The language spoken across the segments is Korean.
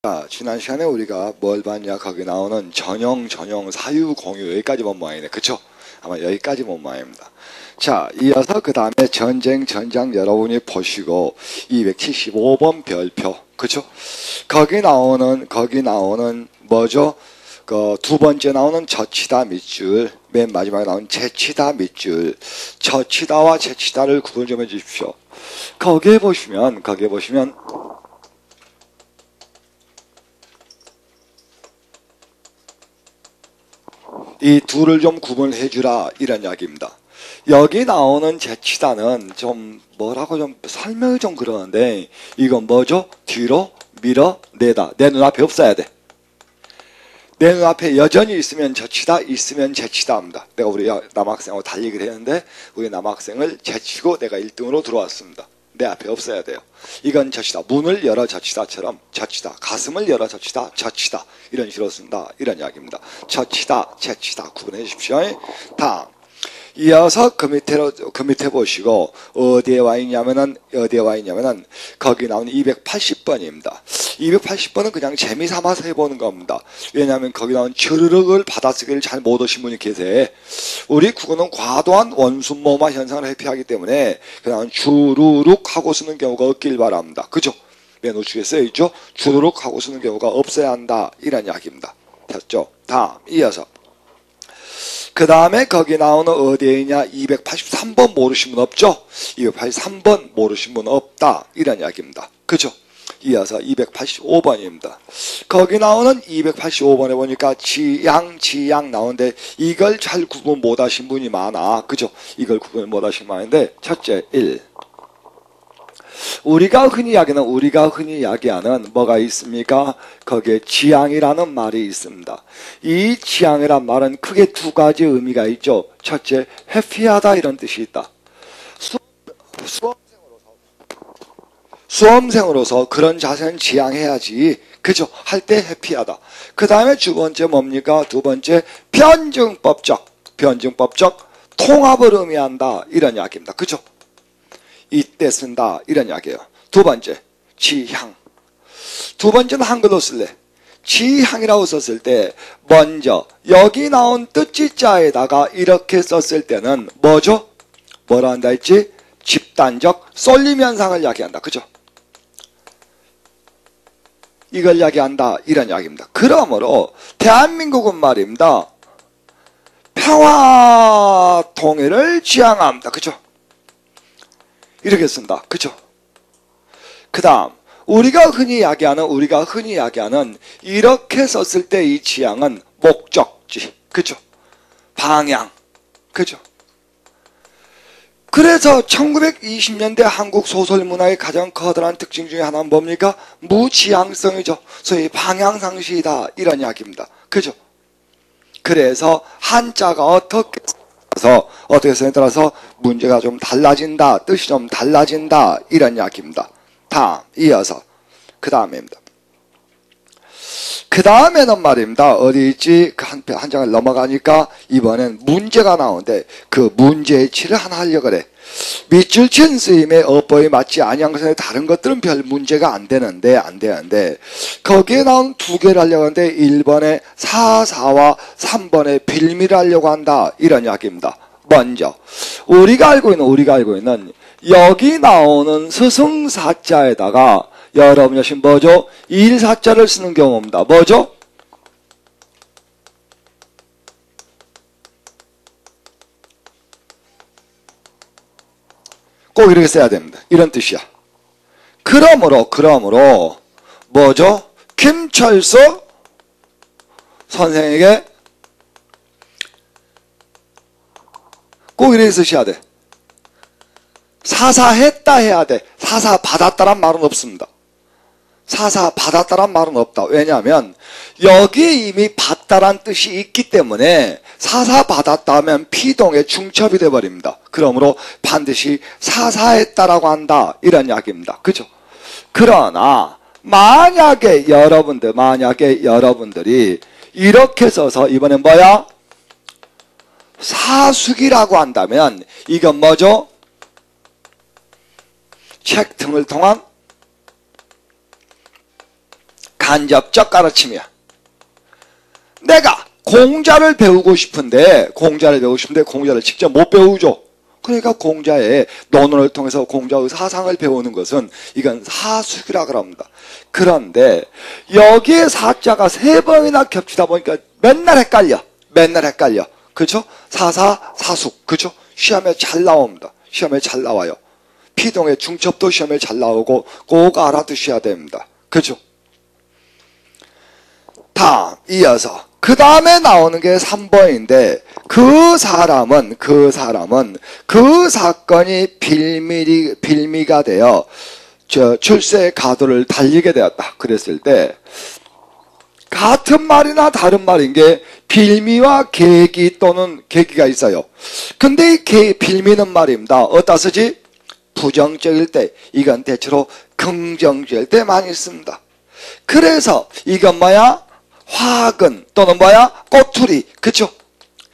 자, 지난 시간에 우리가 뭘 봤냐? 거기 나오는 전형, 사유, 공유 여기까지 본 모양이네. 그쵸? 아마 여기까지 본 모양입니다. 자, 이어서 그 다음에 전장 여러분이 보시고 275번 별표. 그쵸? 거기 나오는 뭐죠? 그 두 번째 나오는 젖히다 밑줄, 맨 마지막에 나오는 제치다 밑줄, 젖히다와 제치다를 구분 좀 해주십시오. 거기에 보시면 이 둘을 좀 구분해 주라 이런 이야기입니다. 여기 나오는 제치다는 좀 뭐라고 좀 설명이 좀 그러는데 이건 뭐죠? 뒤로 밀어내다. 내 눈앞에 없어야 돼. 내 눈앞에 여전히 있으면 젖히다, 있으면 제치다 합니다. 내가 우리 남학생하고 달리기를 했는데 우리 남학생을 제치고 내가 1등으로 들어왔습니다. 내 앞에 없어야 돼요. 이건 젖히다. 문을 열어 젖히다처럼 젖히다. 가슴을 열어 젖히다. 젖히다. 이런 식으로 쓴다. 이런 이야기입니다. 젖히다, 제치다 구분해 주십시오. 다음. 이어서 그 밑에 보시고 어디에 와 있냐면은 거기 나오는 280번입니다. 280번은 그냥 재미삼아서 해보는 겁니다. 왜냐하면 거기 나온 주르륵을 받아쓰기를 잘 못하신 분이 계세요. 우리 국어는 과도한 원순모마 현상을 회피하기 때문에 그냥 주르륵 하고 쓰는 경우가 없길 바랍니다. 그죠? 맨 우측에 써있죠? 주르륵 하고 쓰는 경우가 없어야 한다. 이런 이야기입니다. 됐죠? 다음 이어서 그 다음에 거기 나오는 어디에 있냐? 283번 모르신 분 없죠? 283번 모르신 분 없다. 이런 이야기입니다. 그죠? 이어서 285번입니다. 거기 나오는 285번에 보니까 지양 나오는데 이걸 잘 구분 못하신 분이 많아. 그죠? 이걸 구분 못하신 분이 많은데 첫째 1. 우리가 흔히 이야기하는 뭐가 있습니까? 거기에 지향이라는 말이 있습니다. 이 지향이란 말은 크게 두 가지 의미가 있죠. 첫째, 회피하다 이런 뜻이 있다. 수험생으로서 그런 자세는 지향해야지. 그죠? 할 때 회피하다. 그 다음에 두 번째 뭡니까? 두 번째, 변증법적 통합을 의미한다. 이런 이야기입니다. 그죠? 이때 쓴다 이런 이야기예요. 두 번째 지향. 두 번째는 한글로 쓸래. 지향이라고 썼을 때 먼저 여기 나온 뜻지자에다가 이렇게 썼을 때는 뭐죠? 뭐라 한다 했지? 집단적 쏠림 현상을 이야기한다. 그죠? 이걸 이야기한다 이런 이야기입니다. 그러므로 대한민국은 말입니다. 평화 통일을 지향합니다. 그죠? 이렇게 쓴다. 그죠? 그 다음 우리가 흔히 이야기하는 이렇게 썼을 때 이 지향은 목적지. 그죠? 방향. 그죠? 그래서 1920년대 한국 소설 문화의 가장 커다란 특징 중에 하나는 뭡니까? 무지향성이죠. 소위 방향상실이다. 이런 이야기입니다. 그죠? 그래서 한자가 어떻게 써에 따라서 문제가 좀 달라진다. 뜻이 좀 달라진다. 이런 이야기입니다. 다음 이어서 그 다음에입니다. 그 다음에는 말입니다. 어디 있지? 그 한 장을 넘어가니까 이번엔 문제가 나오는데 그 문제의 치를 하나 하려고 그래. 밑줄 친 스님의 어법이 맞지 아니한것에 다른 것들은 별 문제가 안 되는데 거기에 나온 두 개를 하려고 하는데 1번에 사사와 3번에 빌미를 하려고 한다. 이런 이야기입니다. 먼저 우리가 알고 있는 여기 나오는 스승사자에다가 여러분 역시 뭐죠? 일사자를 쓰는 경우입니다. 뭐죠? 꼭 이렇게 써야 됩니다. 이런 뜻이야. 그러므로 뭐죠? 김철수 선생에게 꼭 이렇게 쓰셔야 돼. 사사했다 해야 돼. 사사받았다란 말은 없습니다. 사사받았다란 말은 없다. 왜냐하면 여기에 이미 받다란 뜻이 있기 때문에 사사받았다 하면 피동의 중첩이 되어버립니다. 그러므로 반드시 사사했다라고 한다. 이런 이야기입니다. 그죠? 그러나 만약에 여러분들이 이렇게 써서 이번엔 뭐야? 사숙이라고 한다면 이건 뭐죠? 책 등을 통한 간접적 가르침이야. 내가 공자를 배우고 싶은데 공자를 직접 못 배우죠. 그러니까 공자의 논언을 통해서 공자의 사상을 배우는 것은 이건 사숙이라고 합니다. 그런데 여기에 사자가 3번이나 겹치다 보니까 맨날 헷갈려. 그죠? 사사사숙. 그죠? 시험에 잘 나옵니다. 시험에 잘 나와요. 피동의 중첩도 시험에 잘 나오고 꼭 알아두셔야 됩니다. 그죠? 다음 이어서 그 다음에 나오는 게 3번인데 그 사람은 그 사건이 빌미가 되어 출세의 가도를 달리게 되었다. 그랬을 때 같은 말이나 다른 말인 게 빌미와 계기 또는 계기가 있어요. 근데 이 빌미는 말입니다. 어디다 쓰지? 부정적일 때, 이건 대체로 긍정적일 때 많이 씁니다. 그래서 이건 뭐야? 화근 또는 뭐야? 꼬투리. 그쵸?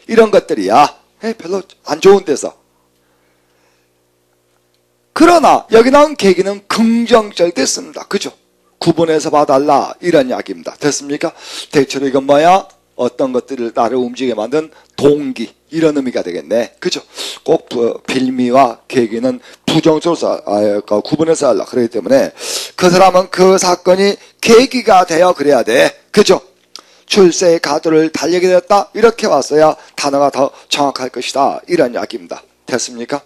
이런 것들이야. 별로 안 좋은 데서. 그러나 여기 나온 계기는 긍정적일 때 씁니다. 그죠? 구분해서 봐달라 이런 이야기입니다. 됐습니까? 대체로 이건 뭐야? 어떤 것들을 나를 움직이게 만든 동기 이런 의미가 되겠네. 그죠? 꼭 빌미와 계기는 부정적으로 구분해서 하려. 그렇기 때문에 그 사람은 그 사건이 계기가 되어 그래야 돼. 그죠? 출세의 가도를 달리게 되었다. 이렇게 왔어야 단어가 더 정확할 것이다. 이런 이야기입니다. 됐습니까?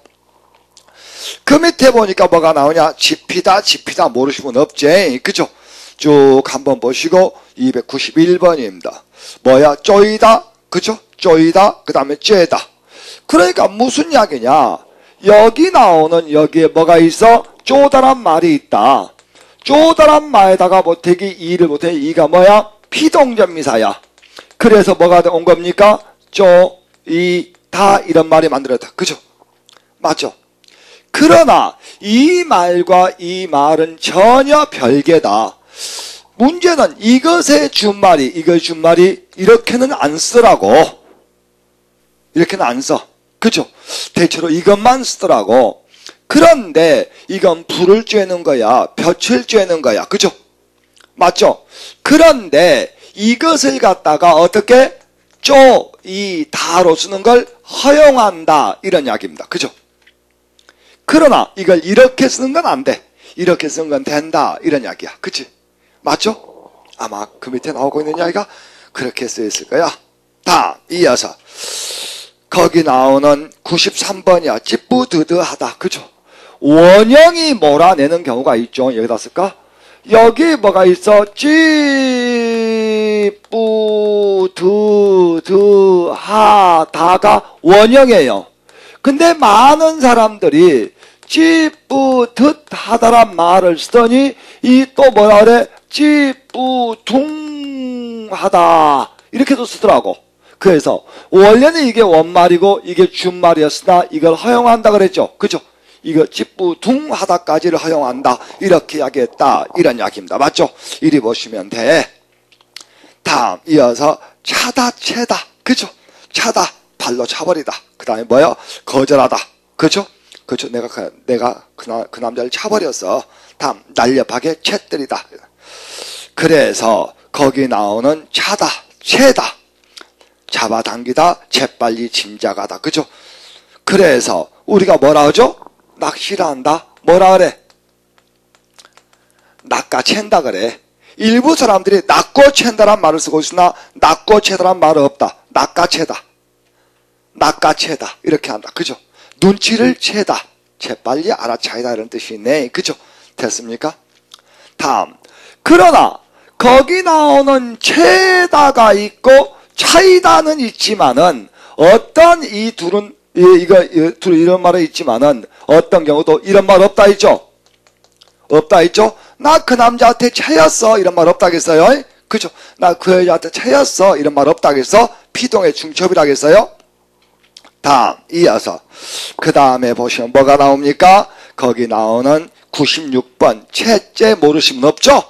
그 밑에 보니까 뭐가 나오냐? 지피다 모르시면 없지. 그죠? 쭉 한번 보시고 291번입니다. 뭐야? 쪼이다. 그죠? 쪼이다. 그 다음에 쬐다. 그러니까 무슨 이야기냐? 여기 나오는 여기에 뭐가 있어? 쪼다란 말이 있다. 쪼다란 말에다가 보태기 이를 보태기 이가 뭐야? 피동전미사야. 그래서 뭐가 온 겁니까? 쪼이다 이런 말이 만들었다. 그죠? 맞죠? 그러나 이 말과 이 말은 전혀 별개다. 문제는 이것의 준말이 이렇게는 안 쓰라고. 이렇게는 안 써. 그죠? 대체로 이것만 쓰더라고. 그런데 이건 불을 쬐는 거야. 볕을 쬐는 거야. 그죠? 맞죠? 그런데 이것을 갖다가 어떻게 쪼이다로 쓰는 걸 허용한다. 이런 이야기입니다. 그죠? 그러나 이걸 이렇게 쓰는 건 안 돼. 이렇게 쓰는 건 된다. 이런 이야기야. 그치? 맞죠? 아마 그 밑에 나오고 있는 이야기가 그렇게 쓰였을 거야. 다음 이어서 거기 나오는 93번이야. 찌뿌드드하다. 그죠? 원형이 몰아내는 경우가 있죠. 여기다 쓸까? 여기 뭐가 있어? 찌뿌드드하다가 원형이에요. 근데 많은 사람들이 찌뿌듯하다란 말을 쓰더니 이 또 뭐라 그래? 찌뿌둥하다 이렇게도 쓰더라고. 그래서 원래는 이게 원말이고 이게 준말이었으나 이걸 허용한다 그랬죠. 그죠? 이거 찌뿌둥하다까지를 허용한다 이렇게 이야기했다 이런 이야기입니다. 맞죠? 이리 보시면 돼. 다음 이어서 차다 채다. 그죠? 차다 발로 차버리다. 그 다음에 뭐야? 거절하다. 그죠? 그죠? 내가 그 남자를 차버렸어. 다음 날렵하게 채뜨리다. 그래서 거기 나오는 차다, 채다, 잡아당기다, 재빨리 짐작하다. 그죠? 그래서 우리가 뭐라 하죠? 낚시를 한다. 뭐라 그래? 낚아챈다 그래. 일부 사람들이 낚고챈다란 말을 쓰고 있으나 낚고채다란 말은 없다. 낚아채다. 낚아채다 이렇게 한다. 그죠? 눈치를 채다. 재빨리 알아차리다 이런 뜻이 있네. 그죠? 됐습니까? 다음 그러나 거기 나오는 채다가 있고 차이다는 있지만은 어떤 이 둘은 둘 이런 말은 있지만은 어떤 경우도 이런 말 없다 있죠? 없다 있죠? 나 그 남자한테 차였어 이런 말 없다겠어요? 그죠? 나 그 여자한테 차였어 이런 말 없다겠어? 피동의 중첩이라겠어요? 다음 이어서 그 다음에 보시면 뭐가 나옵니까? 거기 나오는 96번 채째 모르시면 없죠?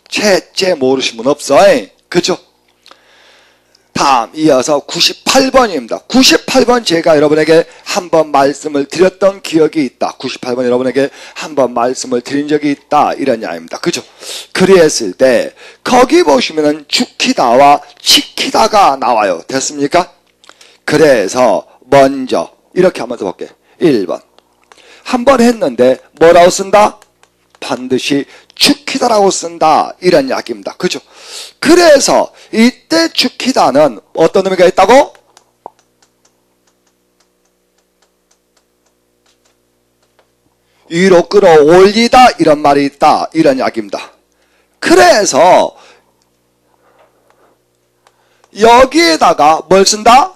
채째 모르시면 없어. 그죠? 다음 이어서 98번입니다. 98번 제가 여러분에게 한번 말씀을 드렸던 기억이 있다. 98번 여러분에게 한번 말씀을 드린 적이 있다. 이런 이야기입니다. 그죠? 그랬을 때 거기 보시면은 죽히다와 지키다가 나와요. 됐습니까? 그래서 먼저 이렇게 한번 더 볼게요. 1번 한번 했는데 뭐라고 쓴다? 반드시 죽히다라고 쓴다. 이런 이야기입니다. 그죠? 그래서 이때 죽히다는 어떤 의미가 있다고? 위로 끌어올리다 이런 말이 있다. 이런 이야기입니다. 그래서 여기에다가 뭘 쓴다?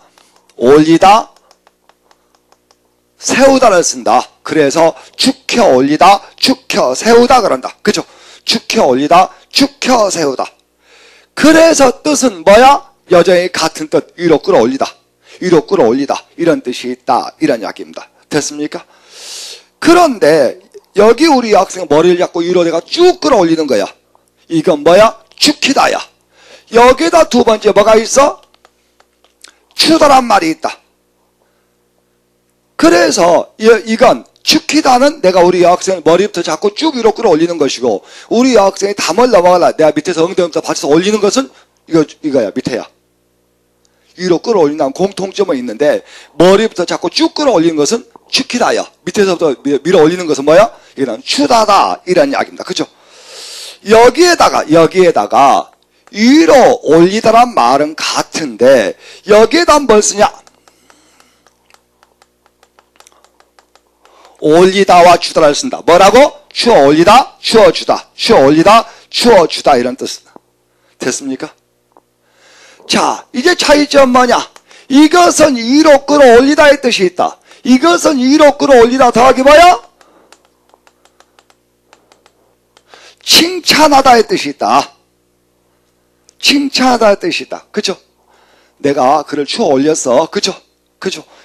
올리다, 세우다를 쓴다. 그래서 죽혀 올리다, 죽혀 세우다 그런다. 그죠? 죽혀 올리다, 죽혀 세우다. 그래서 뜻은 뭐야? 여전히 같은 뜻, 위로 끌어올리다, 위로 끌어올리다 이런 뜻이 있다. 이런 이야기입니다. 됐습니까? 그런데 여기 우리 학생 머리를 잡고 위로 내가 쭉 끌어올리는 거야. 이건 뭐야? 죽히다야. 여기다 두 번째 뭐가 있어? 추다란 말이 있다. 그래서 이건 죽히다는 내가 우리 여학생 머리부터 잡고 쭉 위로 끌어올리는 것이고, 우리 여학생이 담을 넘어가라 내가 밑에서 엉덩이부터 받쳐서 올리는 것은 이거야. 밑에야. 위로 끌어올린다는 공통점은 있는데 머리부터 잡고 쭉 끌어올리는 것은 죽히다야. 밑에서부터 밀어 올리는 것은 뭐야? 이건 추다다. 이런 이야기입니다. 그죠? 여기에다가 위로 올리다란 말은 같은데 여기에다 뭘 쓰냐? 올리다와 주다를 쓴다. 뭐라고? 추어 올리다, 추어 주다. 추어 올리다, 추어 주다. 이런 뜻. 됐습니까? 자, 이제 차이점 뭐냐? 이것은 위로 끌어올리다의 뜻이 있다. 이것은 위로 끌어올리다 더하기 뭐야? 칭찬하다의 뜻이 있다. 칭찬하다의 뜻이 있다. 그죠? 내가 그를 추어 올렸어. 그죠?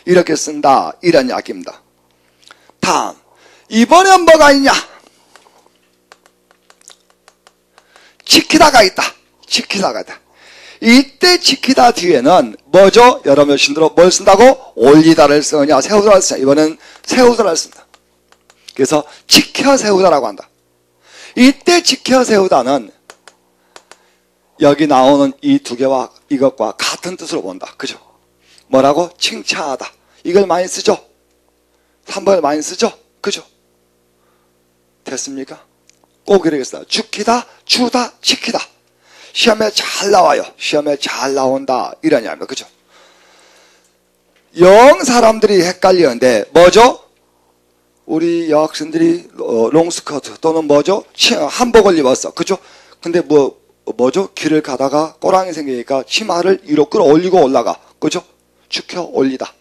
이렇게 쓴다. 이런 이야기입니다. 다음, 이번엔 뭐가 있냐? 지키다가 있다. 이때 지키다 뒤에는 뭐죠? 여러분 신들어 뭘 쓴다고? 올리다를 쓰느냐 세우다를 쓰냐. 이번엔 세우다를 쓴다. 그래서 지켜 세우다라고 한다. 이때 지켜 세우다는 여기 나오는 이 두 개와 이것과 같은 뜻으로 본다. 그죠? 뭐라고? 칭찬하다. 이걸 많이 쓰죠? 3번을 많이 쓰죠? 그죠? 됐습니까? 꼭 이렇게 써요. 죽히다, 추다, 지키다. 시험에 잘 나와요. 시험에 잘 나온다. 이런 이야기입니다. 그죠? 영 사람들이 헷갈리는데 뭐죠? 우리 여학생들이 롱스커트 또는 뭐죠? 한복을 입었어. 그죠? 근데 뭐죠? 길을 가다가 꼬랑이 생기니까 치마를 위로 끌어올리고 올라가. 그죠? 축혀 올리다.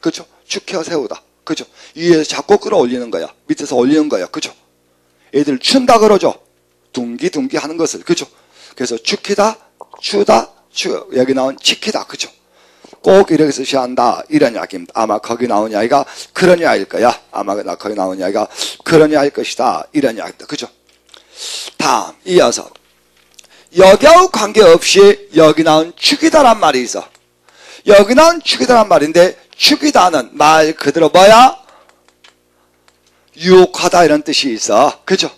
그죠? 축혀 세우다. 그죠? 위에서 자꾸 끌어올리는 거야. 밑에서 올리는 거야. 그죠? 애들 춘다 그러죠? 둥기둥기 하는 것을. 그죠? 그래서 죽히다, 추다, 여기 나온 지키다. 그죠? 꼭 이렇게 쓰셔야 한다. 이런 이야기입니다. 아마 거기 나온 이야기가 그런 이야기일 거야. 아마 거기 나온 이야기가 그런 이야기일 것이다. 이런 이야기입니다. 그죠? 다음, 이어서. 여기하고 관계없이 여기 나온 죽이다란 말이 있어. 여기 나온 죽이다란 말인데 죽이다는 말 그대로 뭐야? 유혹하다 이런 뜻이 있어. 그죠?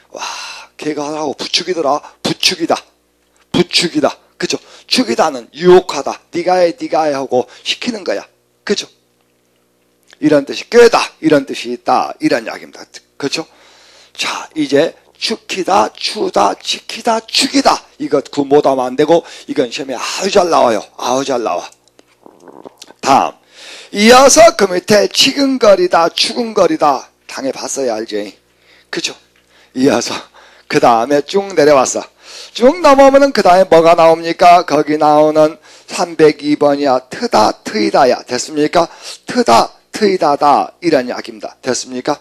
와, 걔가 하라고 부추기더라. 부추기다. 그죠? 죽이다는 유혹하다. 네가 해 하고 시키는 거야. 그죠? 이런 뜻이 꾀다. 이런 뜻이 있다. 이런 이야기입니다. 그죠? 자, 이제 죽히다, 추다, 지키다, 죽이다. 이것 못하면 안 되고 이건 시험에 아주 잘 나와요. 아주 잘 나와. 다음, 이어서 그 밑에 치근거리다, 추근거리다 당해봤어야 알지. 그죠? 이어서 그 다음에 쭉 내려왔어. 쭉 넘어오면 그 다음에 뭐가 나옵니까? 거기 나오는 302번이야. 트다, 트이다야. 됐습니까? 트다, 트이다다. 이런 이야기입니다. 됐습니까?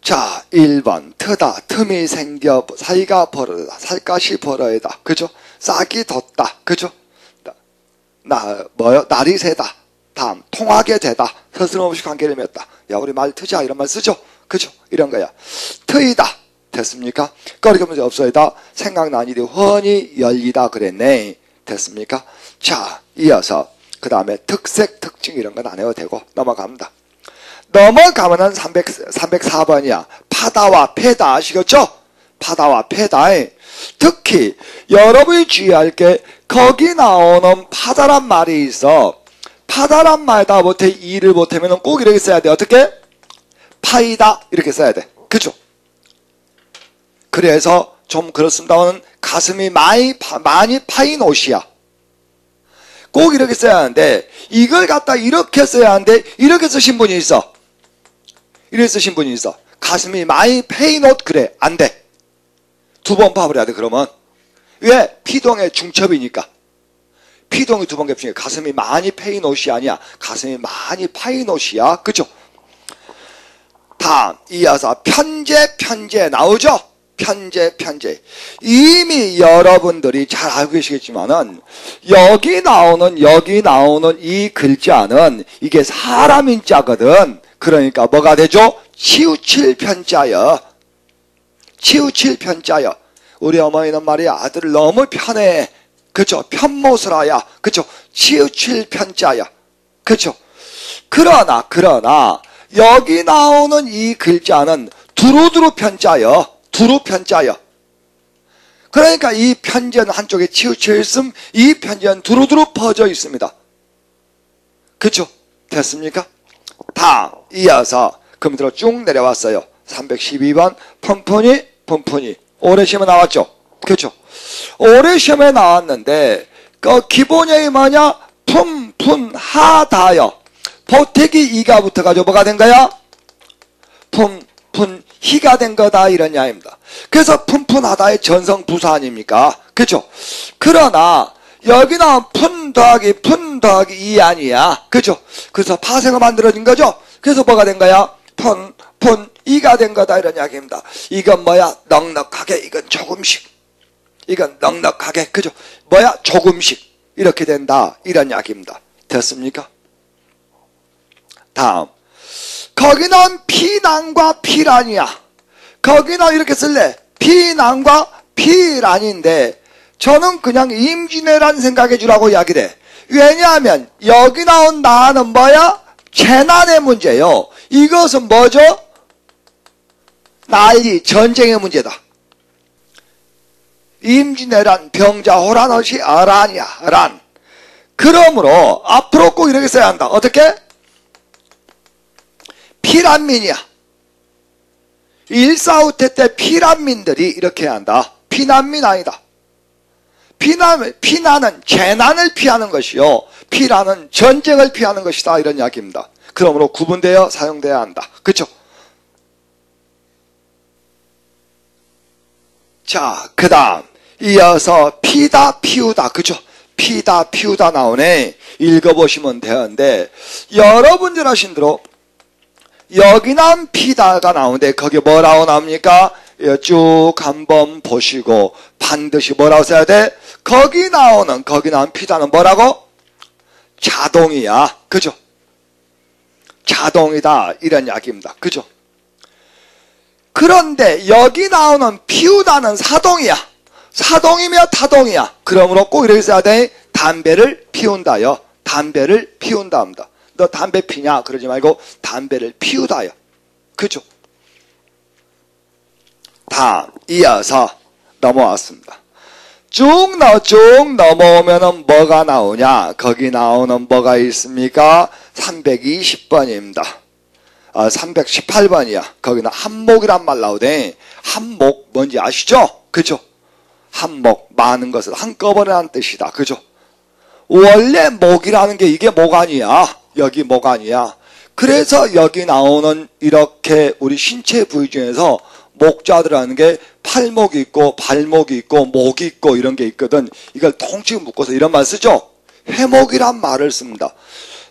자, 1번 트다. 틈이 생겨 사이가 벌어다. 살갗이 벌어다. 그죠? 싹이 돋다. 그죠? 날이 새다. 다음, 통하게 되다. 서슴없이 관계를 맺다. 야, 우리 말 트자. 이런 말 쓰죠? 그죠? 이런 거야. 트이다. 됐습니까? 거리가 문제 없어이다. 생각난 일이 훤히 열리다 그랬네. 됐습니까? 자, 이어서 그 다음에 특색, 특징 이런 건 안 해도 되고 넘어갑니다. 넘어가면은 304번이야. 파다와 페다 아시겠죠? 파다와 페다에 특히 여러분이 주의할 게 거기 나오는 파다란 말이 있어. 파다란 말다 못해 이를 못하면 꼭 이렇게 써야 돼. 어떻게? 파이다 이렇게 써야 돼. 그죠? 그래서 좀 그렇습니다만 가슴이 많이 파인 옷이야. 꼭 이렇게 써야 하는데 이걸 갖다 이렇게 써야 하는데 이렇게 쓰신 분이 있어. 이렇게 쓰신 분이 있어. 가슴이 많이 패인 옷 그래. 안 돼. 두 번 파을 해야 돼. 그러면 왜? 피동의 중첩이니까. 피동이 두 번 겹치니까 가슴이 많이 패인 옷이 아니야. 가슴이 많이 파인 옷이야. 그죠? 다음 이어서 편제 나오죠? 편제. 이미 여러분들이 잘 알고 계시겠지만은 여기 나오는 이 글자는 이게 사람 인자거든. 그러니까 뭐가 되죠? 치우칠 편자여. 치우칠 편자여. 우리 어머니는 말이야 아들을 너무 편해. 그죠? 편모스라야. 그죠? 치우칠 편자여. 그죠? 그러나 여기 나오는 이 글자는 두루두루 편자여. 두루 편자여. 그러니까 이 편제는 한쪽에 치우쳐 있음, 이 편제는 두루두루 퍼져 있습니다. 그죠? 됐습니까? 다음 이어서 금으로 쭉 내려왔어요. 312번 푼푼이 올해 시험에 나왔죠? 그죠? 올해 시험에 나왔는데 그 기본형이 뭐냐? 푼푼하다요. 보태기 이가 붙어가지고 뭐가 된 거야? 푼푼히가 된 거다 이런 이야기입니다. 그래서 푼푼하다의 전성 부사 아닙니까? 그죠? 그러나 여기 나온 푼 더하기 이 아니야. 그죠? 그래서 파생어 만들어진 거죠? 그래서 뭐가 된 거야? 푼이가 된 거다 이런 이야기입니다. 이건 뭐야? 넉넉하게. 이건 조금씩. 이건 넉넉하게. 그죠? 뭐야? 조금씩. 이렇게 된다 이런 이야기입니다. 됐습니까? 다음 거기는 피난과 피란이야. 거기는 이렇게 쓸래. 피난과 피란인데 저는 그냥 임진왜란 생각해 주라고 이야기를 해. 왜냐하면 여기 나온 나는 뭐야? 재난의 문제요. 이것은 뭐죠? 난리, 전쟁의 문제다. 임진왜란, 병자호란 것이 어란이야. 어란. 그러므로 앞으로 꼭 이렇게 써야 한다. 어떻게? 피란민이야. 1.4.5태 때 피란민들이 이렇게 해야 한다. 피난민 아니다. 피난은 재난을 피하는 것이요. 피란은 전쟁을 피하는 것이다. 이런 이야기입니다. 그러므로 구분되어 사용돼야 한다. 그렇죠? 자, 그 다음 이어서 피다 피우다. 그죠? 피다 피우다 나오네. 읽어보시면 되는데 여러분들 하신 대로 여기 나온 피다가 나오는데 거기 뭐라고 나옵니까? 쭉 한번 보시고 반드시 뭐라고 써야 돼? 거기 나온 피다는 뭐라고? 자동이야. 그죠? 자동이다 이런 이야기입니다. 그죠? 그런데 여기 나오는 피우다는 사동이야. 사동이며 타동이야. 그러므로 꼭 이렇게 써야 돼. 담배를 피운다요. 담배를 피운다 합니다. 너 담배 피냐? 그러지 말고 담배를 피우다요. 그죠? 다음 이어서 넘어왔습니다. 쭉 넘어오면은 뭐가 나오냐? 거기 나오는 뭐가 있습니까? 320번입니다. 318번이야. 거기는 한목이란 말 나오대. 한목 뭔지 아시죠? 그죠? 한목 많은 것을 한꺼번에 하는 뜻이다. 그죠? 원래 목이라는 게 이게 목 아니야. 여기 목 아니야. 그래서 여기 나오는 이렇게 우리 신체 부위 중에서 목자들하는 게 팔목이 있고 발목이 있고 목이 있고 이런 게 있거든. 이걸 통째로 묶어서 이런 말 쓰죠. 회목이란 말을 씁니다.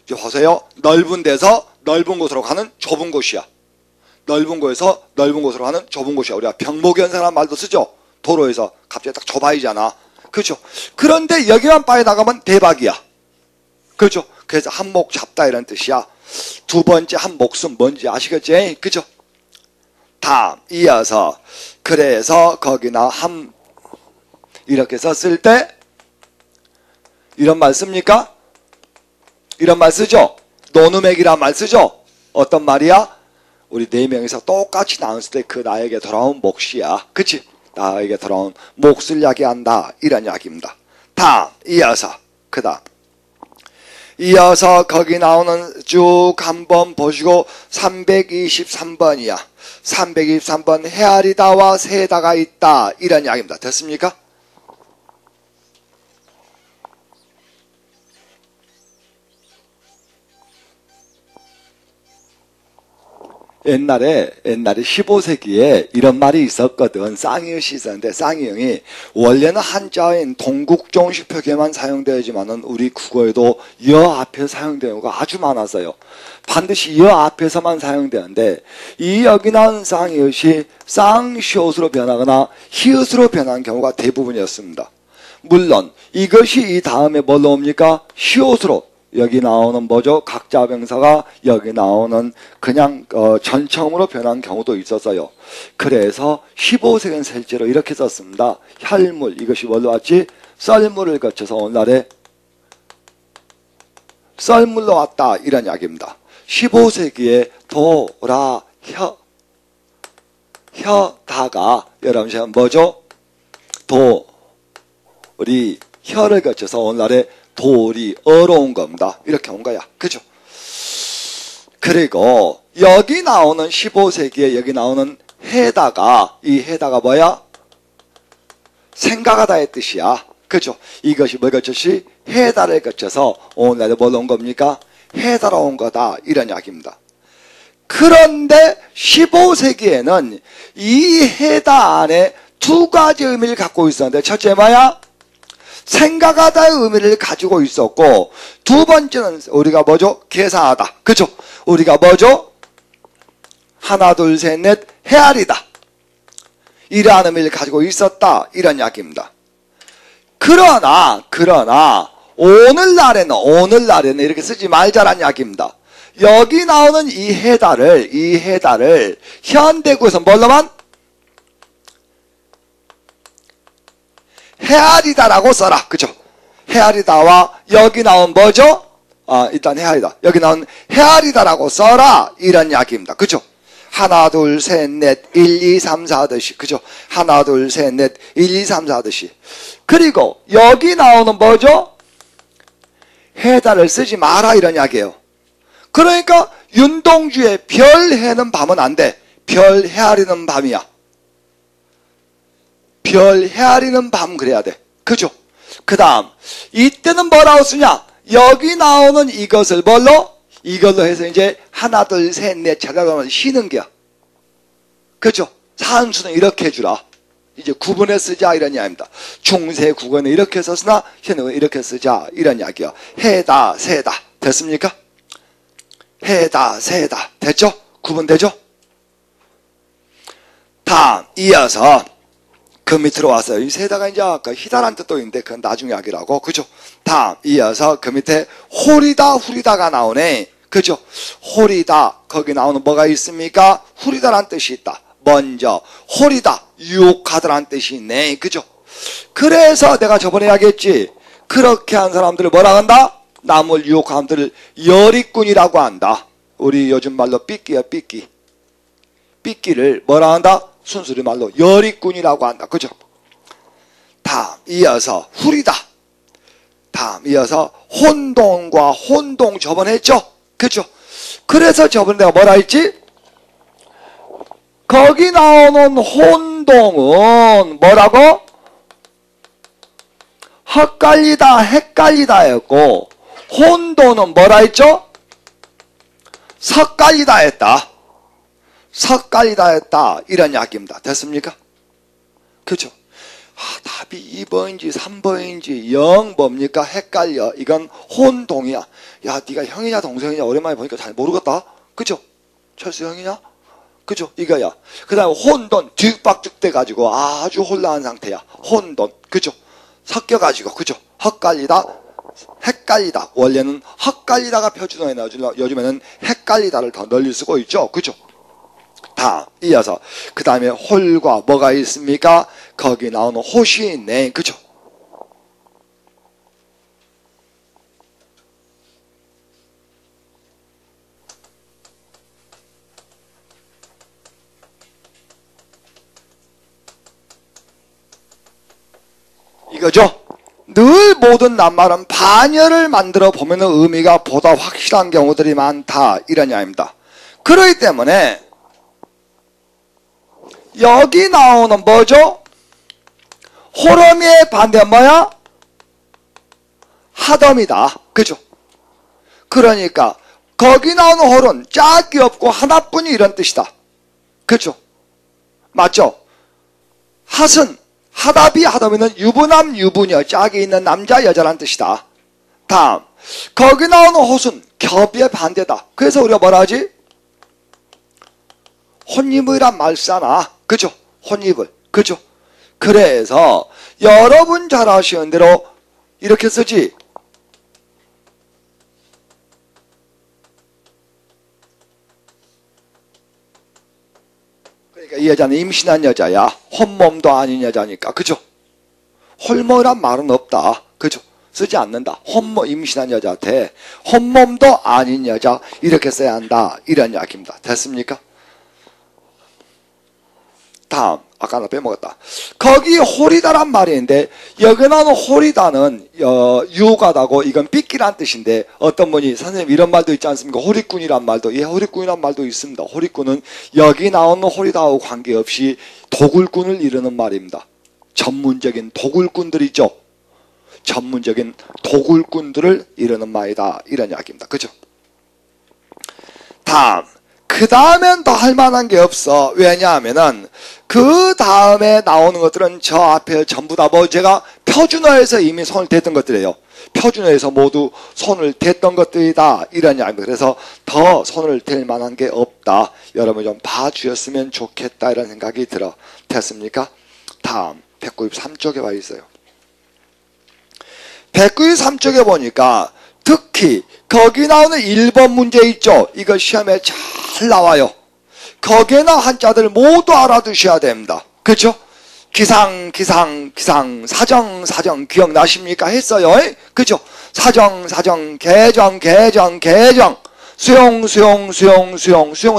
보세요. 넓은 데서 넓은 곳으로 가는 좁은 곳이야. 넓은 곳에서 넓은 곳으로 가는 좁은 곳이야. 우리가 병목연사라는 말도 쓰죠. 도로에서 갑자기 딱 좁아지잖아. 그렇죠? 그런데 여기만 빠져나가면 대박이야. 그렇죠? 그래서 한목 잡다 이런 뜻이야. 두 번째 한목숨 뭔지 아시겠지? 그죠? 다음 이어서 그래서 거기나 이렇게 썼을 때 이런 말 씁니까? 이런 말 쓰죠? 노누맥이란 말 쓰죠? 어떤 말이야? 우리 네 명이서 똑같이 나왔을 때 그 나에게 돌아온 몫이야. 그치? 나에게 돌아온 몫을 이야기한다. 이런 이야기입니다. 다음 이어서 그 다음 이어서 거기 나오는 쭉 한번 보시고 323번이야. 323번 헤아리다와 세다가 있다. 이런 이야기입니다. 됐습니까? 옛날에 15세기에 이런 말이 있었거든. 쌍이형이 있었는데 쌍이형이 원래는 한자인 동국종식 표기에만 사용되지만은 우리 국어에도 여 앞에 사용되는 경우가 아주 많았어요. 반드시 여 앞에서만 사용되는데 이 여기 나온 쌍이형이 쌍시옷으로 변하거나 히읗으로 변하는 경우가 대부분이었습니다. 물론 이것이 이 다음에 뭘로 옵니까? 시옷으로. 여기 나오는 뭐죠? 각자 병사가 여기 나오는 그냥 전청으로 변한 경우도 있었어요. 그래서 15세기는 실제로 이렇게 썼습니다. 혈물, 이것이 뭘로 왔지? 썰물을 거쳐서 오늘날에 썰물로 왔다. 이런 이야기입니다. 15세기에 도라 혀다가 여러분 뭐죠? 도리 혀를 거쳐서 오늘날에 돌이 어려운 겁니다. 이렇게 온 거야. 그죠? 그리고 여기 나오는 15세기에 여기 나오는 해다가 이 해다가 뭐야? 생각하다의 뜻이야. 그죠? 이것이 뭘 거쳐시? 해다를 거쳐서 오늘날에 뭘 온 겁니까? 해다로 온 거다. 이런 이야기입니다. 그런데 15세기에는 이 해다 안에 두 가지 의미를 갖고 있었는데 첫째 뭐야? 생각하다의 의미를 가지고 있었고 두 번째는 우리가 뭐죠? 계산하다. 그죠? 우리가 뭐죠? 하나 둘 셋 넷 헤아리다. 이러한 의미를 가지고 있었다. 이런 이야기입니다. 그러나 오늘날에는 이렇게 쓰지 말자란 이야기입니다. 여기 나오는 이 해다를 현대구에서 뭘로만? 헤아리다라고 써라. 그죠? 헤아리다와 여기 나온 뭐죠? 일단 헤아리다. 여기 나온 헤아리다라고 써라. 이런 이야기입니다. 그죠? 하나, 둘, 셋, 넷, 1, 2, 3, 4 하듯이. 그죠? 하나, 둘, 셋, 넷, 1, 2, 3, 4 하듯이. 그리고 여기 나오는 뭐죠? 해다를 쓰지 마라. 이런 이야기예요. 그러니까 윤동주의 별 해는 밤은 안 돼. 별 헤아리는 밤이야. 별 헤아리는 밤 그래야 돼. 그죠? 그 다음 이때는 뭐라고 쓰냐? 여기 나오는 이것을 뭘로? 이걸로 해서 이제 하나 둘 셋 넷 찾아가면 쉬는 게야. 그죠? 산수는 이렇게 해주라. 이제 구분해 쓰자 이런 이야기입니다. 중세 국어는 이렇게 썼으나 현대는 이렇게 쓰자 이런 이야기야. 해다 세다. 됐습니까? 해다 세다. 됐죠? 구분되죠? 다음 이어서 그 밑으로 왔어요. 이 세다가 이제 아까 희다란 뜻도 있는데 그건 나중에 하기라고. 그죠? 다음 이어서 그 밑에 홀이다 후리다가 나오네. 그죠? 홀이다. 거기 나오는 뭐가 있습니까? 후리다란 뜻이 있다. 먼저 홀이다. 유혹하다란 뜻이 있네. 그죠? 그래서 내가 저번에 이야기했지. 그렇게 한 사람들을 뭐라 한다? 남을 유혹한 사람들을 여리꾼이라고 한다. 우리 요즘 말로 삐끼야 삐끼. 삐끼를 뭐라 한다? 순수리 말로 여리꾼이라고 한다. 그죠? 다음 이어서 후리다. 다음 이어서 혼동과 혼동 저번에 했죠? 그죠? 그래서 저번에 내가 뭐라 했지? 거기 나오는 혼동은 뭐라고? 헛갈리다 헷갈리다였고 혼동은 뭐라 했죠? 섞갈리다 했다. 섞갈리다 했다. 이런 이야기입니다. 됐습니까? 그죠? 답이 2번인지 3번인지 0 뭡니까? 헷갈려. 이건 혼동이야. 야, 네가 형이냐 동생이냐 오랜만에 보니까 잘 모르겠다. 그죠? 철수 형이냐? 그죠? 이거야. 그 다음에 혼돈 뒤박죽 돼가지고 아주 혼란한 상태야. 혼돈. 그죠? 섞여가지고. 그죠? 헛갈리다 헷갈리다. 원래는 헛갈리다가 표준어에 나오지만 요즘에는 헷갈리다를 더 널리 쓰고 있죠. 그죠? 다 이어서 그 다음에 홀과 뭐가 있습니까? 거기 나오는 홀이 있네. 그죠? 이거죠. 늘 모든 낱말은 반열을 만들어 보면 의미가 보다 확실한 경우들이 많다 이런 이야기입니다. 그렇기 때문에 여기 나오는 뭐죠? 호러미의 반대는 뭐야? 하덤이다. 그죠? 그러니까 거기 나오는 홀은 짝이 없고 하나뿐이 이런 뜻이다. 그죠? 맞죠? 핫은 하답이 하덤이는 유부남 유부녀 짝이 있는 남자 여자란 뜻이다. 다음 거기 나오는 톳은 겹의 반대다. 그래서 우리가 뭐라 하지? 혼입이란 말 쓰잖아. 그죠? 혼입을. 그죠? 그래서 여러분 잘 아시는 대로 이렇게 쓰지. 그러니까 이 여자는 임신한 여자야. 혼몸도 아닌 여자니까. 그죠? 홀모란 말은 없다. 그죠? 쓰지 않는다. 혼모 임신한 여자한테 혼몸도 아닌 여자 이렇게 써야 한다. 이런 이야기입니다. 됐습니까? 다음 아까 나 빼먹었다. 거기 홀이다란 말이 있는데 여기 나오는 홀이다는 유가다고 이건 삐끼란 뜻인데 어떤 분이 선생님 이런 말도 있지 않습니까? 호리꾼이란 말도. 예, 호리꾼이란 말도 있습니다. 호리꾼은 여기 나오는 홀이다하고 관계없이 도굴꾼을 이루는 말입니다. 전문적인 도굴꾼들 있죠. 전문적인 도굴꾼들을 이루는 말이다. 이런 이야기입니다. 그죠? 다음 그 다음엔 더 할 만한 게 없어. 왜냐하면은 그 다음에 나오는 것들은 저 앞에 전부 다 뭐 제가 표준어에서 이미 손을 댔던 것들이에요. 표준어에서 모두 손을 댔던 것들이다. 이런 이야기입니다. 그래서 더 손을 댈 만한 게 없다. 여러분 좀 봐주셨으면 좋겠다. 이런 생각이 들어. 됐습니까? 다음 193쪽에 와 있어요. 193쪽에 보니까 특히 거기 나오는 1번 문제 있죠. 이거 시험에 잘 나와요. 거기에 나온 한자들 모두 알아두셔야 됩니다. 그렇죠? 기상 사정 기억나십니까? 했어요. 그죠? 사정 개정 수용은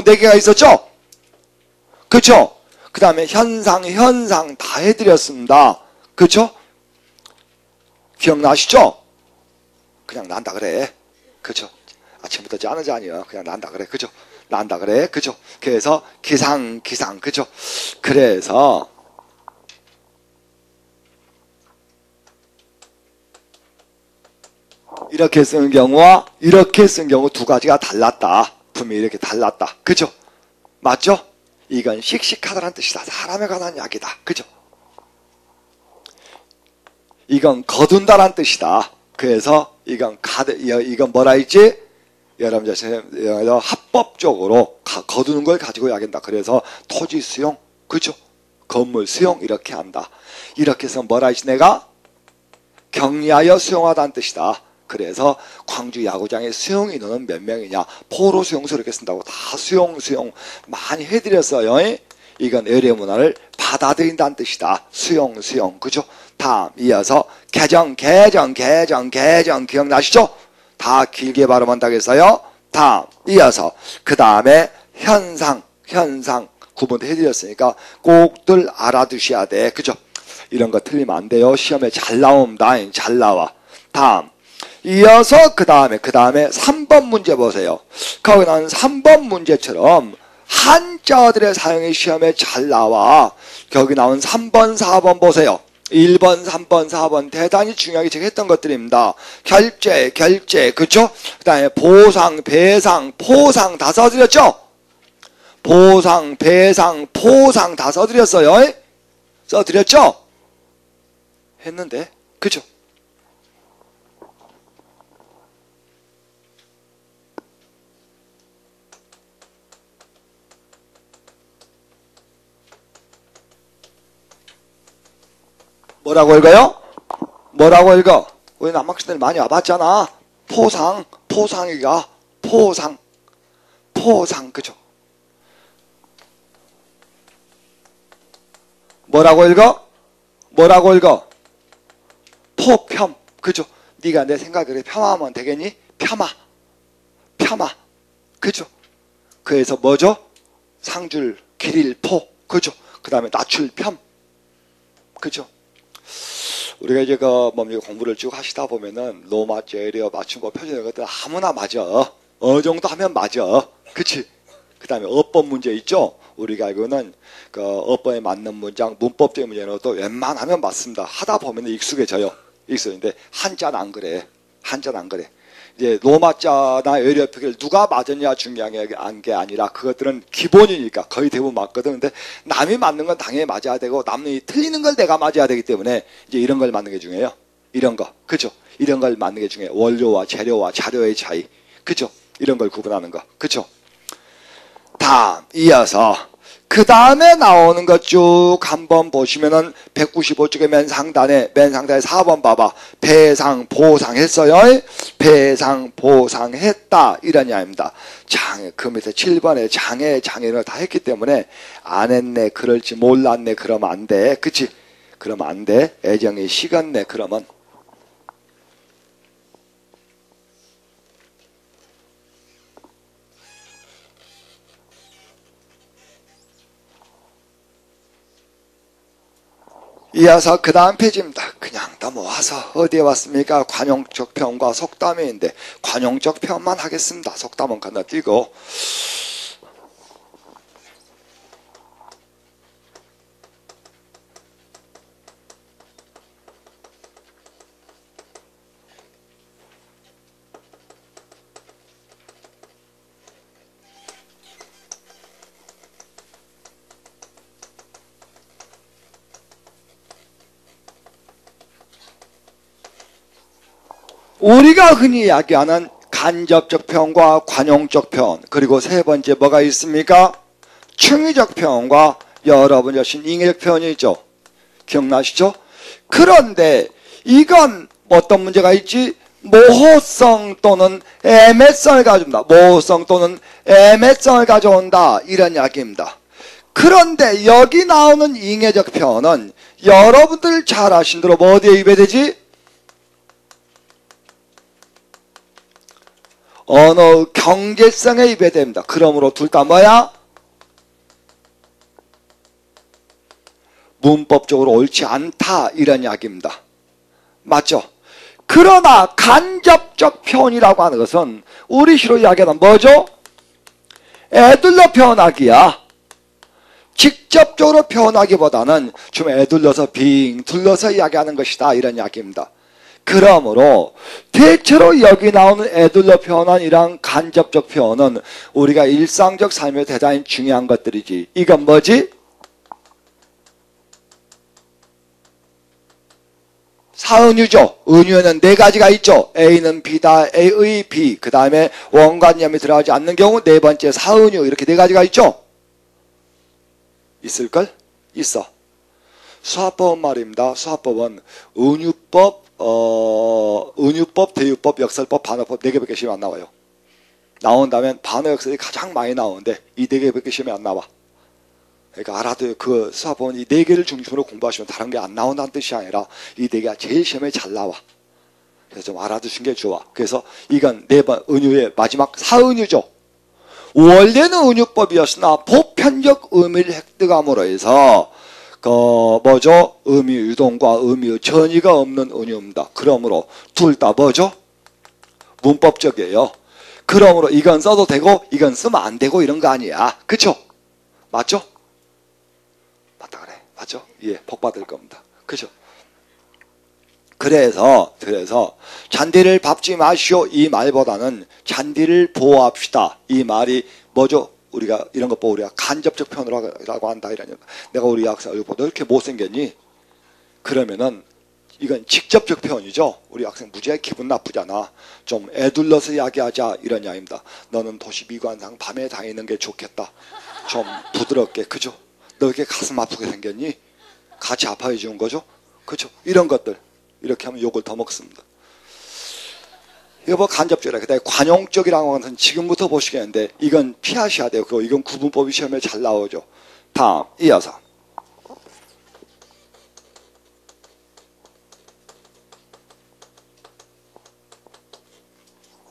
4개가 있었죠? 그죠? 그 다음에 현상 다 해드렸습니다. 그죠? 기억나시죠? 그냥 난다 그래. 그죠? 아침부터 짜는 잔이야. 그냥 난다 그래. 그죠? 난다 그래. 그죠? 그래서 기상 그죠? 그래서 이렇게 쓰는 경우와 이렇게 쓰는 경우 두 가지가 달랐다. 분명히 이렇게 달랐다. 그죠? 맞죠? 이건 씩씩하다는 뜻이다. 사람에 관한 이야기다. 그죠? 이건 거둔다란 뜻이다. 그래서 이건 이건 뭐라 했지? 여러분들 합법적으로 거두는 걸 가지고 이야기한다. 그래서 토지 수용, 그죠? 건물 수용 이렇게 한다. 이렇게 해서 뭐라 했지? 내가 격리하여 수용하다는 뜻이다. 그래서 광주 야구장의 수용 인원은 몇 명이냐? 포로 수용소 이렇게 쓴다고 다 수용 많이 해드렸어요. 이건 의례 문화를 받아들인다는 뜻이다. 수용 그죠? 다음 이어서 개정 기억나시죠? 다 길게 발음한다고 했어요. 다음 이어서 그 다음에 현상 구분도 해드렸으니까 꼭들 알아두셔야 돼. 그죠? 이런 거 틀리면 안 돼요. 시험에 잘 나옵니다. 잘 나와. 다음 이어서 그 다음에 3번 문제 보세요. 거기 나온 3번 문제처럼 한자들의 사용이 시험에 잘 나와. 거기 나온 3번 4번 보세요. 1번 3번 4번 대단히 중요하게 제가 했던 것들입니다. 결제 그쵸? 그 다음에 보상 배상 포상 다 써드렸죠? 보상 배상 포상 다 써드렸어요. 써드렸죠? 했는데 그죠? 뭐라고 읽어요? 뭐라고 읽어? 우리 남학생들 많이 와봤잖아. 포상이가 포상 그죠? 뭐라고 읽어? 포평 그죠? 네가 내 생각을 폄하하면 되겠니? 폄하 그죠? 그래서 뭐죠? 상줄 길일포 그죠? 그 다음에 낮출평 그죠? 우리가 이제 공부를 쭉 하시다 보면은 로마, 제리어, 맞춤법, 표준 이런 것들 아무나 맞아. 어느 정도 하면 맞아. 그치? 그 다음에 어법 문제 있죠? 우리가 알고는 그 어법에 맞는 문장, 문법적인 문제는 또 웬만하면 맞습니다. 하다 보면 익숙해져요. 익숙해지는데 한자는 안 그래. 한자는 안 그래. 이제 로마자나 에리어 표기를 누가 맞았냐 중요한 게 아니라 그것들은 기본이니까 거의 대부분 맞거든. 근데 남이 맞는 건 당연히 맞아야 되고 남이 틀리는 걸 내가 맞아야 되기 때문에 이제 이런 걸 맞는 게 중요해요. 이런 거. 그죠? 이런 걸 맞는 게 중요해요. 원료와 재료와 자료의 차이. 그죠? 이런 걸 구분하는 거. 그죠? 다음 이어서 그 다음에 나오는 것 쭉 한번 보시면은 195쪽의 맨 상단에 4번 봐봐. 배상 보상했어요. 배상 보상했다 이런 이야기입니다. 장애 그 밑에 7번에 장애를 다 했기 때문에 안 했네 그럴지 몰랐네 그러면 안 돼. 그치? 그러면 안 돼. 애정이 식었네 그러면. 이어서 그 다음 페이지입니다. 그냥 넘어와서 어디에 왔습니까? 관용적 편과 속담회인데 관용적 편만 하겠습니다. 속담은 건너뛰고 우리가 흔히 이야기하는 간접적 편과 관용적 편 그리고 세 번째 뭐가 있습니까? 충의적 편과 여러분 여신 잉의적 편이 있죠. 기억나시죠? 그런데 이건 어떤 문제가 있지? 모호성 또는 애매성을 가져온다. 모호성 또는 애매성을 가져온다. 이런 이야기입니다. 그런데 여기 나오는 잉의적 편은 여러분들 잘 아신 대로 어디에 위배되지? 언어 경제성에 위배됩니다. 그러므로 둘 다 뭐야? 문법적으로 옳지 않다 이런 이야기입니다. 맞죠? 그러나 간접적 표현이라고 하는 것은 우리 시로 이야기하는 뭐죠? 애둘러 표현하기야. 직접적으로 표현하기보다는 좀 애둘러서 빙 둘러서 이야기하는 것이다 이런 이야기입니다. 그러므로 대체로 여기 나오는 애둘러 표현한 이러한 간접적 표현은 우리가 일상적 삶에 대단히 중요한 것들이지. 이건 뭐지? 사은유죠. 은유에는 네 가지가 있죠. A는 B다. A의 B. 그 다음에 원관념이 들어가지 않는 경우 네 번째 사은유. 이렇게 네 가지가 있죠. 있을걸? 있어. 수화법은 말입니다. 수화법은 은유법, 은유법, 대유법, 역설법, 반어법 4개밖에 시험에 안 나와요. 나온다면 반어 역설이 가장 많이 나오는데 이 4개밖에 시험에 안 나와. 그러니까 알아둬요. 그 수화법은 이 4개를 중심으로 공부하시면 다른 게 안 나온다는 뜻이 아니라 이 4개가 제일 시험에 잘 나와. 그래서 좀 알아두신 게 좋아. 그래서 이건 4번 은유의 마지막 사은유죠. 원래는 은유법이었으나 보편적 의미를 획득함으로 해서 뭐죠? 의미 유동과 의미 전이가 없는 은유입니다. 그러므로 둘 다 뭐죠? 문법적이에요. 그러므로 이건 써도 되고 이건 쓰면 안 되고 이런 거 아니야. 그쵸? 맞죠? 맞다 그래. 맞죠? 예, 복 받을 겁니다. 그죠? 그래서 잔디를 밟지 마시오 이 말보다는 잔디를 보호합시다 이 말이 뭐죠? 우리가 이런 것 보고 우리가 간접적 표현이라고 한다 이러냐. 내가 우리 학생 얼굴 보다 이렇게 못생겼니? 그러면은 이건 직접적 표현이죠. 우리 학생 무지하게 기분 나쁘잖아. 좀 애둘러서 이야기하자 이런 이야기입니다. 너는 도시 미관상 밤에 다니는 게 좋겠다. 좀 부드럽게. 그죠? 너 이렇게 가슴 아프게 생겼니? 같이 아파해 주는 거죠? 그죠? 이런 것들 이렇게 하면 욕을 더 먹습니다. 이거 뭐 간접적이라. 그다음에 관용적이라고 하는 것은 지금부터 보시겠는데 이건 피하셔야 돼요. 그리고 이건 구분법이 시험에 잘 나오죠. 다음 이어서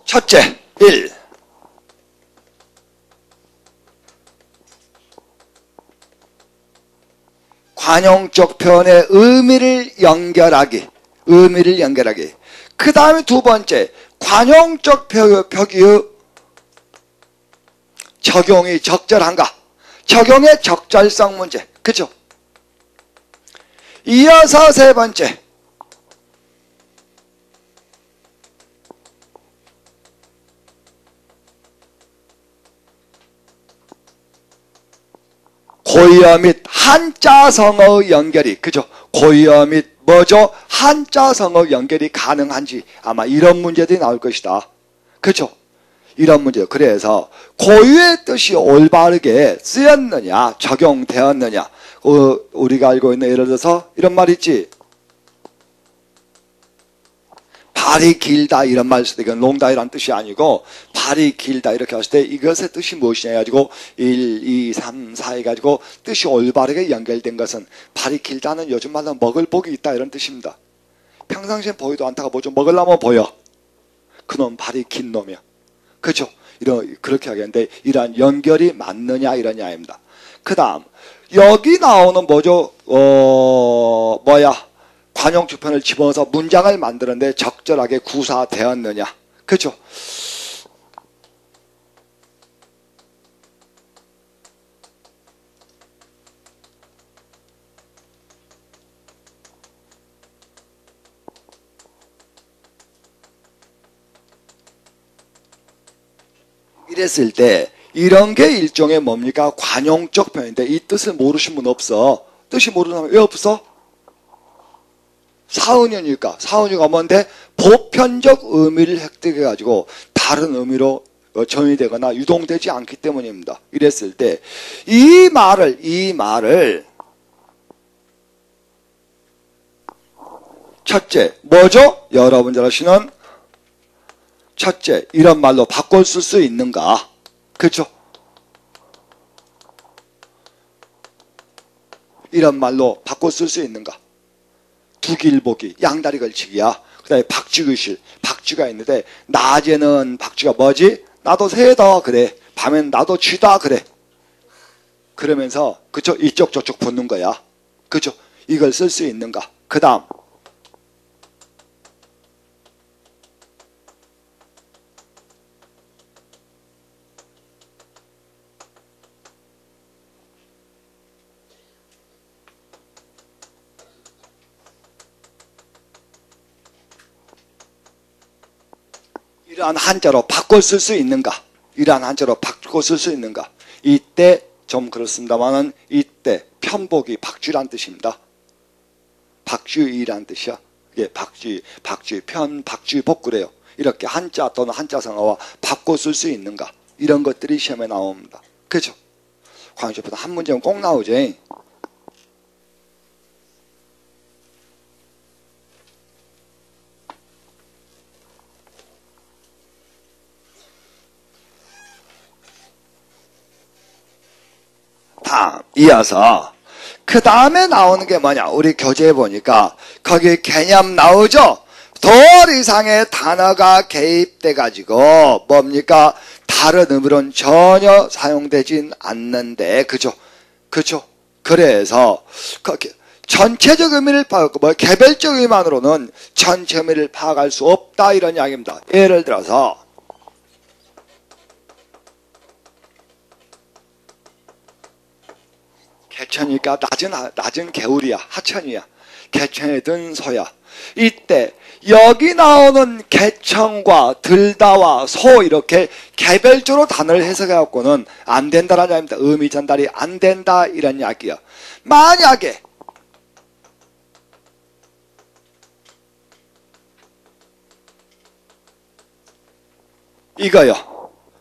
첫째 1. 관용적 표현의 의미를 연결하기. 의미를 연결하기. 그 다음에 두 번째, 관용적 표기의 적용이 적절한가? 적용의 적절성 문제. 그죠? 이어서 세 번째, 고유어 및 한자성어의 연결이, 그죠? 고유어 및 뭐죠? 한자성어 연결이 가능한지, 아마 이런 문제들이 나올 것이다. 그죠? 이런 문제. 그래서 고유의 뜻이 올바르게 쓰였느냐, 적용되었느냐. 우리가 알고 있는, 예를 들어서 이런 말 있지. 발이 길다 이런 말 쓸 때, 이건 롱다이라는 뜻이 아니고 발이 길다 이렇게 했을 때 이것의 뜻이 무엇이냐 해가지고 1, 2, 3, 4 해가지고 뜻이 올바르게 연결된 것은, 발이 길다는 요즘 말로 먹을 복이 있다 이런 뜻입니다. 평상시엔 보이도 않다가 뭐 좀 먹으려면 보여. 그놈 발이 긴 놈이야. 그죠? 그렇게 하겠는데, 이러한 연결이 맞느냐 이러냐입니다. 그 다음 여기 나오는 뭐죠? 관용주편을 집어넣어서 문장을 만드는데 적절하게 구사되었느냐. 그죠? 이랬을 때 이런 게 일종의 뭡니까? 관용적 표현인데, 이 뜻을 모르신 분 없어. 뜻이 모르는 사람 왜 없어? 사은유니까. 사은유가 뭔데? 보편적 의미를 획득해가지고 다른 의미로 전이되거나 유동되지 않기 때문입니다. 이랬을 때 이 말을 첫째 뭐죠? 여러분 잘 아시는 첫째, 이런 말로 바꿔 쓸 수 있는가? 그렇죠? 이런 말로 바꿔 쓸 수 있는가? 두길보기, 양다리 걸치기야. 그 다음에 박쥐의실, 박쥐가 있는데 낮에는 박쥐가 뭐지? 나도 새다 그래. 밤엔 나도 쥐다 그래. 그러면서 그쵸? 이쪽 저쪽 붙는 거야. 그쵸? 이걸 쓸 수 있는가? 그 다음 이러한 한자로 바꿔 쓸 수 있는가? 이러한 한자로 바꿔 쓸 수 있는가? 이때 좀 그렇습니다만은 이때 편복이 박쥐란 뜻입니다. 박쥐이란 뜻이야. 예, 박쥐복 그래요. 이렇게 한자 또는 한자성어와 바꿔 쓸 수 있는가? 이런 것들이 시험에 나옵니다. 그죠? 관용주편 한 문제는 꼭 나오지. 이어서 그 다음에 나오는 게 뭐냐? 우리 교재에 보니까 거기 개념 나오죠? 돌 이상의 단어가 개입돼 가지고 뭡니까? 다른 의미로는 전혀 사용되진 않는데, 그죠? 그죠? 그래서 전체적 의미를 파악하고 개별적 의미만으로는 전체 의미를 파악할 수 없다 이런 이야기입니다. 예를 들어서 개천이니까 낮은 개울이야. 하천이야. 개천에 든 소야. 이때 여기 나오는 개천과 들다와 소 이렇게 개별적으로 단어를 해석해 갖고는 안 된다라는 이야기입니다. 의미 전달이 안 된다 이런 이야기야. 만약에 이거요.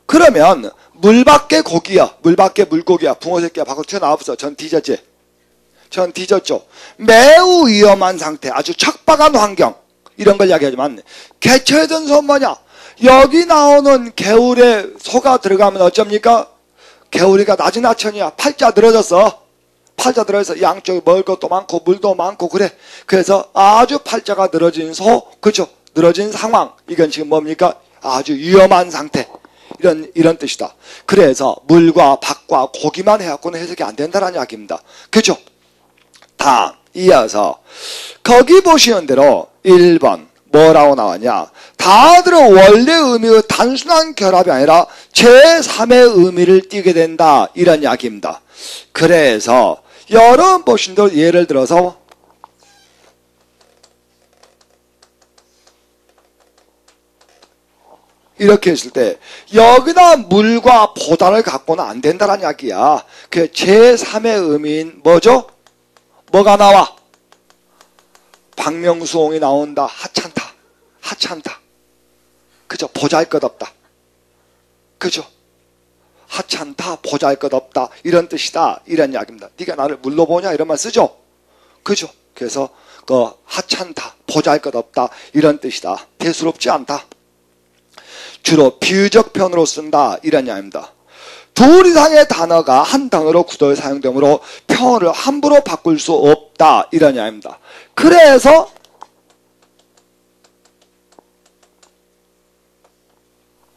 그러면 물 밖에 고기야. 물 밖에 물고기야. 붕어 새끼야. 밖으로 튀어나왔어. 전 뒤졌지. 전 뒤졌죠. 매우 위험한 상태. 아주 척박한 환경. 이런 걸 이야기하지만 개천에 든 소 뭐냐? 여기 나오는 개울에 소가 들어가면 어쩝니까? 개울이가 낮은 하천이야. 팔자 늘어졌어. 팔자 늘어서 양쪽에 먹을 것도 많고 물도 많고 그래. 그래서 아주 팔자가 늘어진 소. 그렇죠? 늘어진 상황. 이건 지금 뭡니까? 아주 위험한 상태. 이런 뜻이다. 그래서 물과 밥과 고기만 해갖고는 해석이 안 된다는 이야기입니다. 그죠? 다음 이어서 거기 보시는 대로 1번 뭐라고 나왔냐? 다들은 원래 의미의 단순한 결합이 아니라 제3의 의미를 띠게 된다 이런 이야기입니다. 그래서 여러분 보신 대로 예를 들어서 이렇게 했을 때 여기다 물과 보다를 갖고는 안 된다는 이야기야. 그 제3의 의미인 뭐죠? 뭐가 나와? 박명수홍이 나온다. 하찮다. 하찮다. 그죠? 보잘것없다. 그죠? 하찮다. 보잘것없다. 이런 뜻이다. 이런 이야기입니다. 네가 나를 물로 보냐? 이런 말 쓰죠? 그죠? 그래서 그 하찮다. 보잘것없다. 이런 뜻이다. 대수롭지 않다. 주로 비유적 편으로 쓴다. 이런 이야기입니다. 둘 이상의 단어가 한 단어로 굳어 사용되므로 편을 함부로 바꿀 수 없다. 이런 이야기입니다. 그래서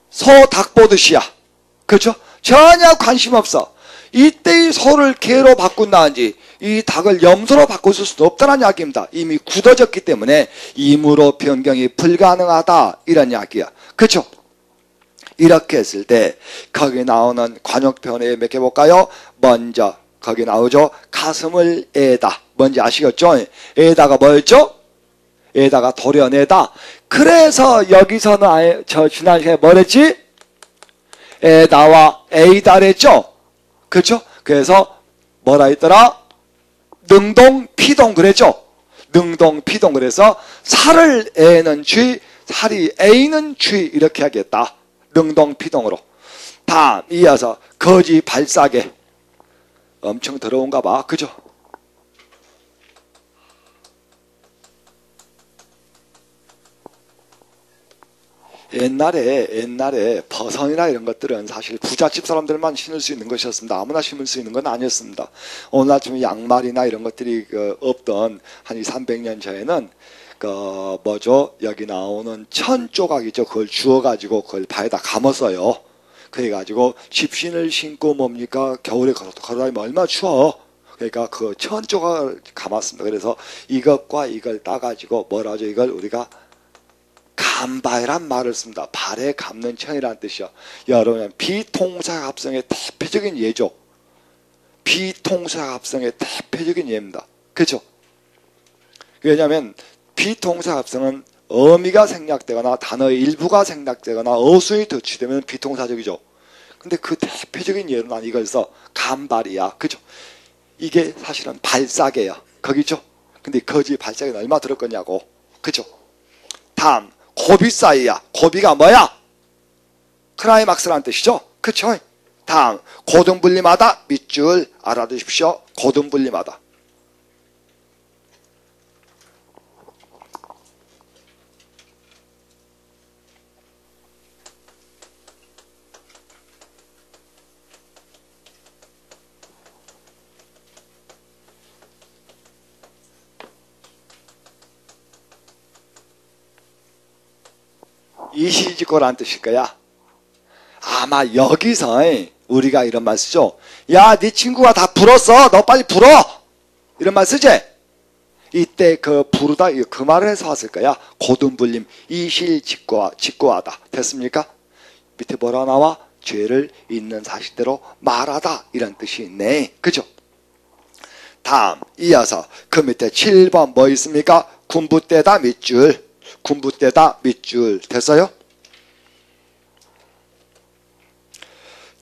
소 닭 보듯이야. 그렇죠? 전혀 관심 없어. 이때 이 소를 개로 바꾼다든지 이 닭을 염소로 바꿀 수는 없다는 이야기입니다. 이미 굳어졌기 때문에 임으로 변경이 불가능하다. 이런 이야기야. 그렇죠? 이렇게 했을 때 거기 나오는 관용편에 몇 개 볼까요? 먼저 거기 나오죠. 가슴을 애다. 뭔지 아시겠죠? 애다가 뭐였죠? 애다가 도려내다. 그래서 여기서는 아예 저 지난 시간에 뭐랬지? 애다와 에이다랬죠? 그렇죠? 그래서 뭐라 했더라? 능동피동 그랬죠? 능동피동 그래서 살을 애는 쥐, 살이 애는 쥐 이렇게 하겠다. 능동피동으로. 다음 이어서 거지 발사계. 엄청 더러운가 봐. 그죠? 옛날에 버선이나 이런 것들은 사실 부잣집 사람들만 신을 수 있는 것이었습니다. 아무나 신을 수 있는 건 아니었습니다. 오늘 아침에 양말이나 이런 것들이 없던 한 200~300년 전에는 뭐죠? 여기 나오는 천 조각이죠. 그걸 주워가지고 그걸 발에다 감았어요. 그래가지고 집신을 신고 뭡니까? 겨울에 걸어다니면 얼마나 추워. 그러니까 그 천 조각을 감았습니다. 그래서 이것과 이걸 따가지고 뭐라죠? 이걸 우리가 감바이란 말을 씁니다. 발에 감는 천이라는 뜻이요. 여러분 비통사합성의 대표적인 예죠. 비통사합성의 대표적인 예입니다. 그렇죠? 왜냐하면 비통사합성은 어미가 생략되거나 단어의 일부가 생략되거나 어순이 덧치되면 비통사적이죠. 근데 그 대표적인 예로 난 이걸 써. 감발이야. 그죠? 이게 사실은 발사계야. 거기죠? 근데 거지 발사계는 얼마 들었겠냐고. 그죠? 다음 고비사이야. 고비가 뭐야? 크라이막스라는 뜻이죠. 그쵸? 다음 고등분림하다. 밑줄 알아두십시오. 고등분림하다. 이시직고라는 뜻일 거야. 아마 여기서 우리가 이런 말 쓰죠. 야, 네 친구가 다 불었어. 너 빨리 불어. 이런 말 쓰지? 이때 그 부르다 그 말을 해서 왔을 거야. 고등불림 이실직고하다. 됐습니까? 밑에 뭐라 나와? 죄를 있는 사실대로 말하다. 이런 뜻이 있네. 그죠? 다음 이어서 그 밑에 7번 뭐 있습니까? 군부대다 밑줄. 군부대다 밑줄. 됐어요?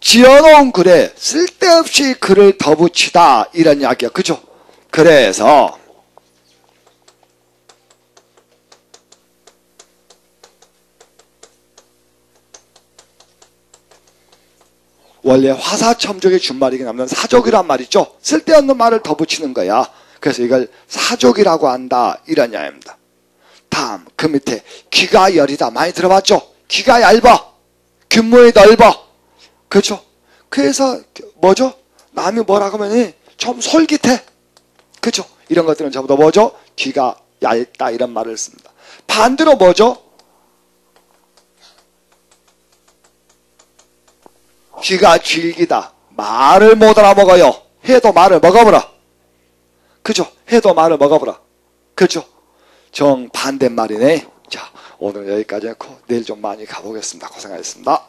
지어놓은 글에 쓸데없이 글을 더 붙이다. 이런 이야기야. 그죠? 그래서 원래 화사첨족의 준말이긴 하면 사족이란 말이죠. 쓸데없는 말을 더 붙이는 거야. 그래서 이걸 사족이라고 한다. 이런 이야기입니다. 다음 그 밑에 귀가 여리다. 많이 들어봤죠? 귀가 얇아. 균문이 넓어. 그렇죠? 그래서 뭐죠? 남이 뭐라고 하면 좀 솔깃해. 그렇죠? 이런 것들은 전부 다 뭐죠? 귀가 얇다 이런 말을 씁니다. 반대로 뭐죠? 귀가 질기다. 말을 못 알아먹어요. 해도 말을 먹어보라. 그죠? 해도 말을 먹어보라. 그죠? 정반대말이네. 자, 오늘 여기까지 했고 내일 좀 많이 가보겠습니다. 고생하셨습니다.